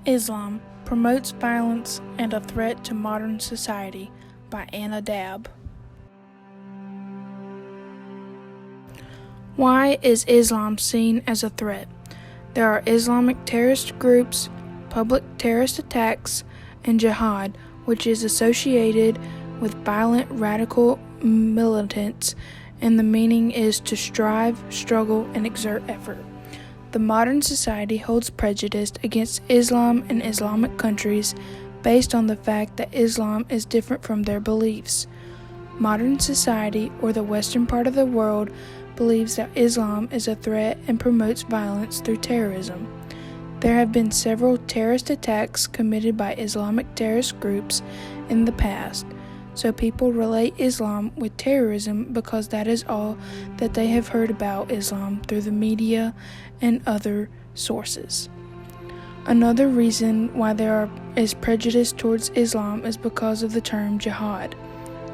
Islam promotes violence and a threat to modern society by Doub. Why is Islam seen as a threat? There are Islamic terrorist groups, public terrorist attacks, and jihad, which is associated with violent radical militants, and the meaning is to strive, struggle, and exert effort. The modern society holds prejudice against Islam and Islamic countries based on the fact that Islam is different from their beliefs. Modern society, or the Western part of the world, believes that Islam is a threat and promotes violence through terrorism. There have been several terrorist attacks committed by Islamic terrorist groups in the past, so people relate Islam with terrorism because that is all that they have heard about Islam through the media and other sources. Another reason why there is prejudice towards Islam is because of the term jihad.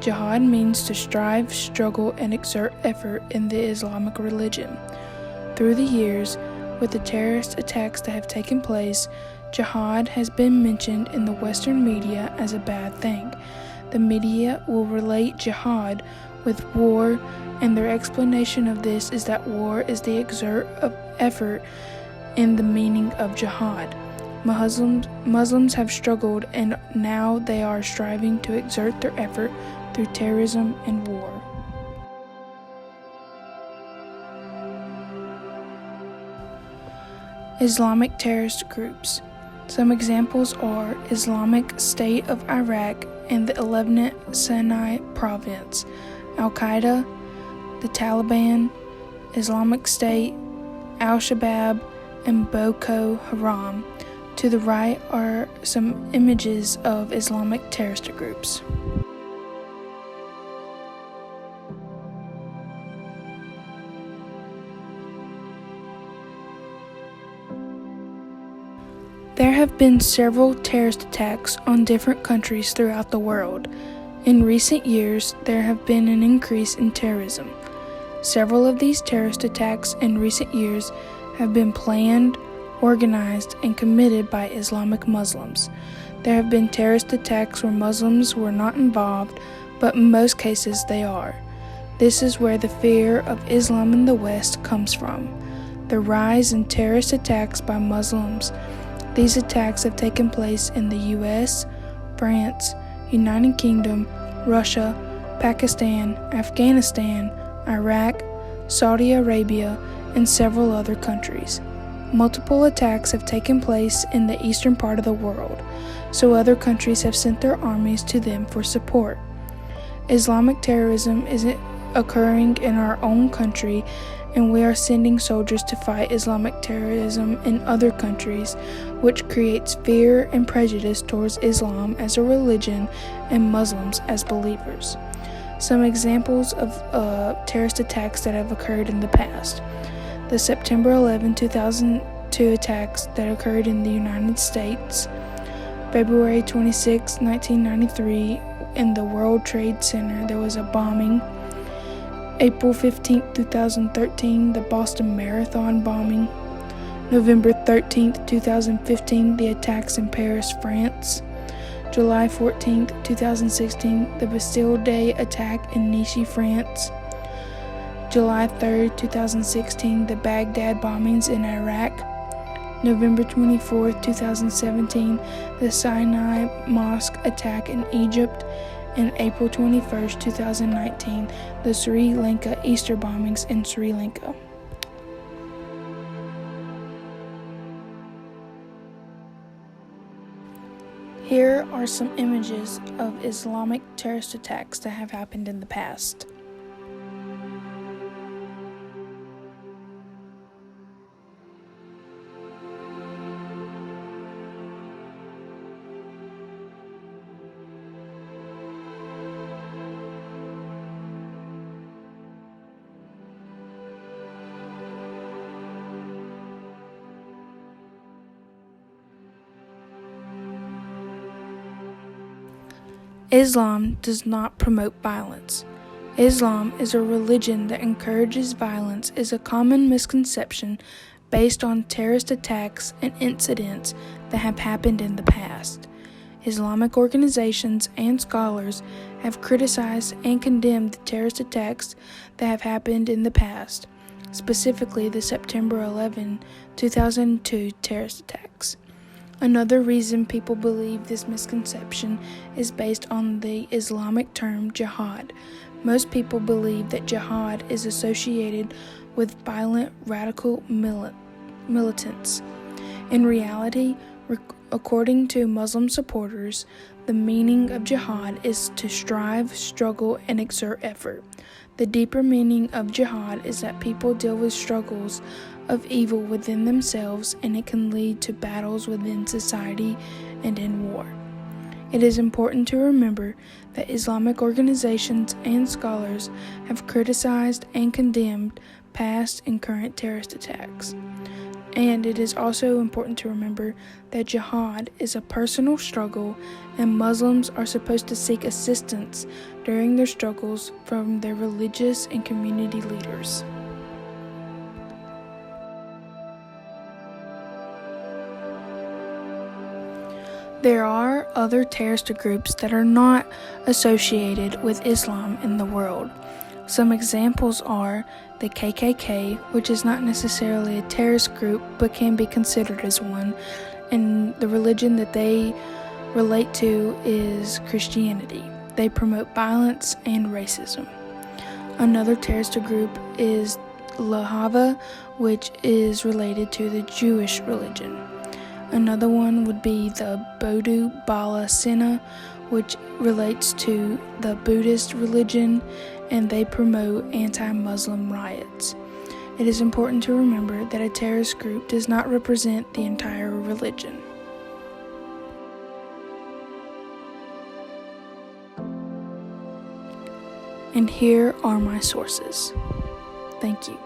Jihad means to strive, struggle, and exert effort in the Islamic religion. Through the years, with the terrorist attacks that have taken place, jihad has been mentioned in the Western media as a bad thing. The media will relate jihad with war, and their explanation of this is that war is the exert of effort in the meaning of jihad. Muslims have struggled, and now they are striving to exert their effort through terrorism and war. Islamic terrorist groups. Some examples are Islamic State of Iraq and the Levant Sinai province, Al-Qaeda, the Taliban, Islamic State, Al-Shabaab, and Boko Haram. To the right are some images of Islamic terrorist groups. There have been several terrorist attacks on different countries throughout the world. In recent years, there have been an increase in terrorism. Several of these terrorist attacks in recent years have been planned, organized, and committed by Islamic Muslims. There have been terrorist attacks where Muslims were not involved, but in most cases they are. This is where the fear of Islam in the West comes from. The rise in terrorist attacks by Muslims. These attacks have taken place in the U.S., France, United Kingdom, Russia, Pakistan, Afghanistan, Iraq, Saudi Arabia, and several other countries. Multiple attacks have taken place in the eastern part of the world, so other countries have sent their armies to them for support. Islamic terrorism is occurring in our own country, and we are sending soldiers to fight Islamic terrorism in other countries, which creates fear and prejudice towards Islam as a religion and Muslims as believers. Some examples of terrorist attacks that have occurred in the past. The September 11, 2002 attacks that occurred in the United States. February 26, 1993, in the World Trade Center, there was a bombing. April 15, 2013, the Boston Marathon bombing. November 13, 2015, the attacks in Paris, France. July 14, 2016, the Bastille Day attack in Nice, France. July 3, 2016, the Baghdad bombings in Iraq. November 24, 2017, the Sinai Mosque attack in Egypt. And April 21, 2019, the Sri Lanka Easter bombings in Sri Lanka. Here are some images of Islamic terrorist attacks that have happened in the past. Islam does not promote violence. Islam is a religion that encourages violence is a common misconception based on terrorist attacks and incidents that have happened in the past. Islamic organizations and scholars have criticized and condemned the terrorist attacks that have happened in the past, specifically the September 11, 2002 terrorist attacks. Another reason people believe this misconception is based on the Islamic term jihad. Most people believe that jihad is associated with violent radical militants. In reality, according to Muslim supporters, the meaning of jihad is to strive, struggle, and exert effort. The deeper meaning of jihad is that people deal with struggles of evil within themselves, and it can lead to battles within society and in war. It is important to remember that Islamic organizations and scholars have criticized and condemned past and current terrorist attacks. And it is also important to remember that jihad is a personal struggle, and Muslims are supposed to seek assistance during their struggles from their religious and community leaders. There are other terrorist groups that are not associated with Islam in the world. Some examples are the KKK, which is not necessarily a terrorist group but can be considered as one, and the religion that they relate to is Christianity. They promote violence and racism. Another terrorist group is Lahava, which is related to the Jewish religion. Another one would be the Bodhu Bala Sena, which relates to the Buddhist religion, and they promote anti-Muslim riots. It is important to remember that a terrorist group does not represent the entire religion. And here are my sources. Thank you.